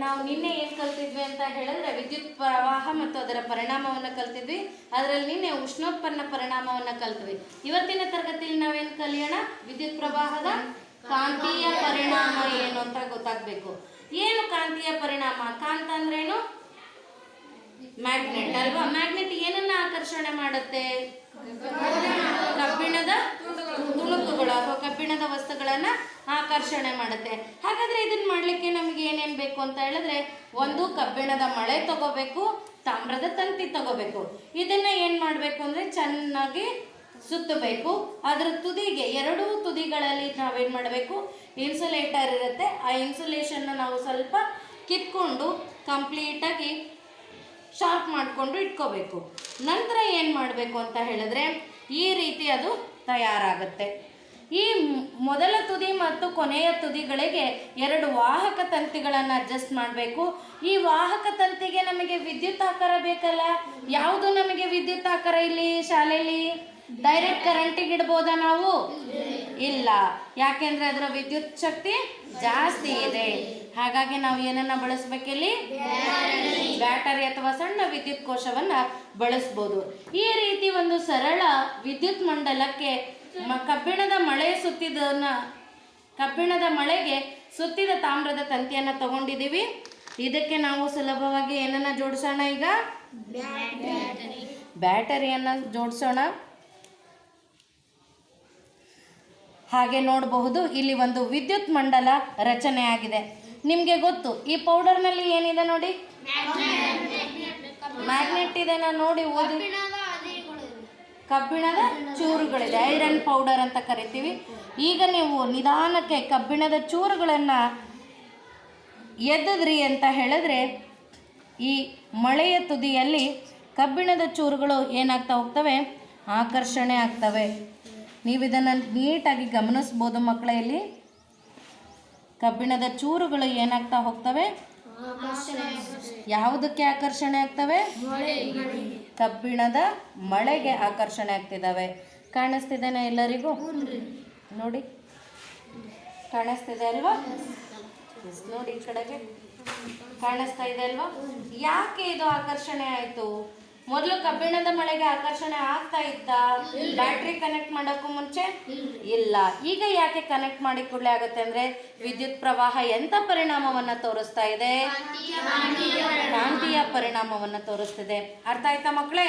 ನಾವು ನಿನ್ನೆ ಏನು ಕಲ್ತಿದ್ವಿ ಅಂತ ಹೇಳಿದ್ರೆ ವಿದ್ಯುತ್ ಪ್ರವಾಹ ಮತ್ತು ಅದರ ಪರಿಣಾಮವನ್ನು ಕಲ್ತಿದ್ವಿ. ಅದರಲ್ಲಿ ನಿನ್ನೆ ಉಷ್ಣೋತ್ಪನ್ನ ಪರಿಣಾಮವನ್ನು ಕಲ್ತ್ವಿ. ಇವತ್ತಿನ ತರಗತಿಯಲ್ಲಿ ನಾವೇನು ಕಲಿಯೋಣ? ವಿದ್ಯುತ್ ಪ್ರವಾಹದ ಕಾಂತೀಯ ಪರಿಣಾಮ ಏನು ಅಂತ ಗೊತ್ತಾಗಬೇಕು. ಏನು ಕಾಂತೀಯ ಪರಿಣಾಮ? ಕಾಂತ ಅಂದ್ರೇನು? ಮ್ಯಾಗ್ನೆಟ್ ಅಲ್ವಾ? ಮ್ಯಾಗ್ನೆಟ್ ಏನನ್ನ ಆಕರ್ಷಣೆ ಮಾಡುತ್ತೆ? ಕಬ್ಬಿಣದ ತುಣುಕುಗಳು ಅಥವಾ ಕಬ್ಬಿಣದ ವಸ್ತುಗಳನ್ನ ಆಕರ್ಷಣೆ ಮಾಡುತ್ತೆ. ಹಾಗಾದ್ರೆ ಇದನ್ನ ಮಾಡ್ಲಿಕ್ಕೆ ನಮಗೆ ಏನೇನು ಬೇಕು ಅಂತ ಹೇಳಿದ್ರೆ, ಒಂದು ಕಬ್ಬಿಣದ ಮಳೆ ತಗೋಬೇಕು, ತಾಮ್ರದ ತಂತಿ ತಗೋಬೇಕು. ಇದನ್ನ ಏನ್ ಮಾಡಬೇಕು ಅಂದ್ರೆ ಚೆನ್ನಾಗಿ ಸುತ್ತಬೇಕು. ಅದರ ತುದಿಗೆ, ಎರಡೂ ತುದಿಗಳಲ್ಲಿ ನಾವೇನು ಮಾಡಬೇಕು? ಇನ್ಸುಲೇಟರ್ ಇರುತ್ತೆ. ಆ ಇನ್ಸುಲೇಷನ್ನ ನಾವು ಸ್ವಲ್ಪ ಕಿತ್ಕೊಂಡು ಕಂಪ್ಲೀಟಾಗಿ ಶಾರ್ಪ್ ಮಾಡಿಕೊಂಡು ಇಟ್ಕೋಬೇಕು. ನಂತರ ಏನು ಮಾಡಬೇಕು ಅಂತ ಹೇಳಿದ್ರೆ, ಈ ರೀತಿ ಅದು ತಯಾರಾಗುತ್ತೆ. ಈ ಮೊದಲ ತುದಿ ಮತ್ತು ಕೊನೆಯ ತುದಿಗಳಿಗೆ ಎರಡು ವಾಹಕ ತಂತಿಗಳನ್ನು ಅಡ್ಜಸ್ಟ್ ಮಾಡಬೇಕು. ಈ ವಾಹಕ ತಂತಿಗೆ ನಮಗೆ ವಿದ್ಯುತ್ ಆಕಾರ ಬೇಕಲ್ಲ. ಯಾವುದು ನಮಗೆ ವಿದ್ಯುತ್ ಆಕಾರ ಇಲ್ಲಿ ಶಾಲೆಯಲ್ಲಿ? ಡೈರೆಕ್ಟ್ ಕರೆಂಟಿಗೆ ಇಡ್ಬೋದಾ ನಾವು? ಇಲ್ಲ, ಯಾಕೆಂದ್ರೆ ಅದರ ವಿದ್ಯುತ್ ಶಕ್ತಿ ಜಾಸ್ತಿ ಇದೆ. ಹಾಗಾಗಿ ನಾವು ಏನನ್ನ ಬಳಸಬೇಕಿಲ್ಲಿ? ಬ್ಯಾಟರಿ ಅಥವಾ ಸಣ್ಣ ವಿದ್ಯುತ್ ಕೋಶವನ್ನ ಬಳಸ್ಬೋದು. ಈ ರೀತಿ ಒಂದು ಸರಳ ವಿದ್ಯುತ್ ಮಂಡಲಕ್ಕೆ ಕಬ್ಬಿಣದ ಮಳೆಗೆ ಸುತ್ತಿದ ತಾಮ್ರದ ತಂತಿಯನ್ನು ತಗೊಂಡಿದ್ದೀವಿ. ಇದಕ್ಕೆ ನಾವು ಸುಲಭವಾಗಿ ಏನನ್ನ ಜೋಡಿಸೋಣ? ಈಗ ಬ್ಯಾಟರಿಯನ್ನು ಜೋಡಿಸೋಣ. ಹಾಗೆ ನೋಡಬಹುದು, ಇಲ್ಲಿ ಒಂದು ವಿದ್ಯುತ್ ಮಂಡಲ ರಚನೆ ಆಗಿದೆ. ನಿಮಗೆ ಗೊತ್ತು, ಈ ಪೌಡರ್ನಲ್ಲಿ ಏನಿದೆ ನೋಡಿ? ಮ್ಯಾಗ್ನೆಟ್ ಇದೆ. ನೋಡಿ, ಓದಿ. ಕಬ್ಬಿಣದ ಚೂರುಗಳಿದೆ, ಐರನ್ ಪೌಡರ್ ಅಂತ ಕರಿತೀವಿ. ಈಗ ನೀವು ನಿಧಾನಕ್ಕೆ ಕಬ್ಬಿಣದ ಚೂರುಗಳನ್ನು ಎದ್ದಿದ್ರಿ ಅಂತ ಹೇಳಿದ್ರೆ, ಈ ಮಳೆಯ ತುದಿಯಲ್ಲಿ ಕಬ್ಬಿಣದ ಚೂರುಗಳು ಏನಾಗ್ತಾ ಹೋಗ್ತವೆ? ಆಕರ್ಷಣೆ ಆಗ್ತವೆ. ನೀವು ಇದನ್ನು ನೀಟಾಗಿ ಗಮನಿಸ್ಬೋದು ಮಕ್ಕಳೇ. ಇಲ್ಲಿ ಕಬ್ಬಿಣದ ಚೂರುಗಳು ಏನಾಗ್ತಾ ಹೋಗ್ತವೆ? ಯಾವುದಕ್ಕೆ ಆಕರ್ಷಣೆ ಆಗ್ತವೆ? ಕಬ್ಬಿಣದ ಮಳೆಗೆ ಆಕರ್ಷಣೆ ಆಗ್ತಿದ್ದಾವೆ. ಕಾಣಿಸ್ತಿದ್ದೇನೆ ಎಲ್ಲರಿಗೂ? ನೋಡಿ, ಕಾಣಿಸ್ತಿದೆ ಅಲ್ವಾ? ನೋಡಿ, ಈ ಕಡೆಗೆ ಕಾಣಿಸ್ತಾ ಇದೆ ಅಲ್ವಾ? ಯಾಕೆ ಇದು ಆಕರ್ಷಣೆ ಆಯಿತು? ಮೊದಲು ಕಬ್ಬಿಣದ ಮಳೆಗೆ ಆಕರ್ಷಣೆ ಆಗ್ತಾ ಇತ್ತ ಬ್ಯಾಟ್ರಿ ಕನೆಕ್ಟ್ ಮಾಡೋಕ್ಕೂ ಮುಂಚೆ? ಇಲ್ಲ. ಈಗ ಯಾಕೆ ಕನೆಕ್ಟ್ ಮಾಡಿ ಕೂಡಲೇ ಆಗುತ್ತೆ ಅಂದ್ರೆ, ವಿದ್ಯುತ್ ಪ್ರವಾಹ ಎಂಥ ಪರಿಣಾಮವನ್ನು ತೋರಿಸ್ತಾ ಇದೆ? ಕಾಂತೀಯ ಪರಿಣಾಮವನ್ನು ತೋರಿಸ್ತಿದೆ. ಅರ್ಥ ಆಯ್ತಾ ಮಕ್ಕಳೇ?